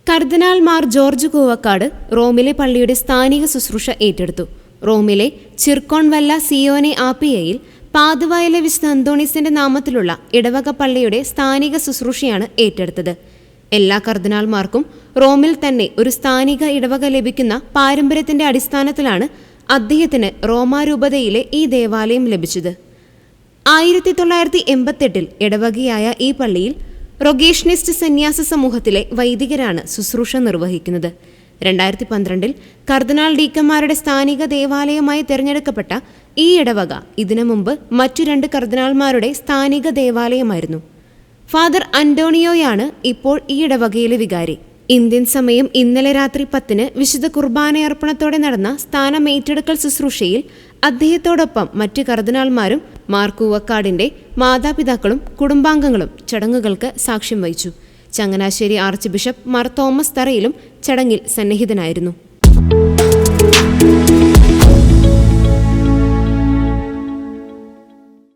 കർദിനാൾ Mar George Koovakad റോമിലെ പള്ളിയുടെ സ്ഥാനിക ശുശ്രൂഷ ഏറ്റെടുത്തു. റോമിലെ ചിർക്കോൺവല്ല സിയോനെ ആപ്പിയയിൽ പാതുവായിലെ വിശുദ്ധ അന്തോണീസിന്റെ നാമത്തിലുള്ള ഇടവക പള്ളിയുടെ സ്ഥാനിക ശുശ്രൂഷയാണ് ഏറ്റെടുത്തത്. എല്ലാ കർദിനാൾമാർക്കും റോമിൽ തന്നെ ഒരു സ്ഥാനിക ഇടവക ലഭിക്കുന്ന പാരമ്പര്യത്തിന്റെ അടിസ്ഥാനത്തിലാണ് അദ്ദേഹത്തിന് റോമാരൂപതയിലെ ഈ ദേവാലയം ലഭിച്ചത്. 1988 ഇടവകയായ ഈ പള്ളിയിൽ റൊഗേഷനിസ്റ്റ് സന്യാസ സമൂഹത്തിലെ വൈദികരാണ് ശുശ്രൂഷ നിർവഹിക്കുന്നത്. 2012 കർദിനാൾ ഡീക്കന്മാരുടെ സ്ഥാനിക ദേവാലയമായി തിരഞ്ഞെടുക്കപ്പെട്ട ഈ ഇടവക ഇതിനു മുമ്പ് മറ്റു 2 കർദിനാൾമാരുടെ സ്ഥാനിക ദേവാലയമായിരുന്നു. ഫാദർ അന്റോണിയോയാണ് ഇപ്പോൾ ഈ ഇടവകയിലെ വികാരി. ഇന്ത്യൻ സമയം ഇന്നലെ രാത്രി 10 വിശുദ്ധ കുർബാനയർപ്പണത്തോടെ നടന്ന സ്ഥാനമേറ്റെടുക്കൽ ശുശ്രൂഷയിൽ അദ്ദേഹത്തോടൊപ്പം മറ്റ് കർദിനാൾമാരും മാർ കൂവക്കാടിന്റെ മാതാപിതാക്കളും കുടുംബാംഗങ്ങളും ചടങ്ങുകൾക്ക് സാക്ഷ്യം വഹിച്ചു. Changanassery archbishop Mar Thomas തറയിലും ചടങ്ങിൽ സന്നിഹിതനായിരുന്നു.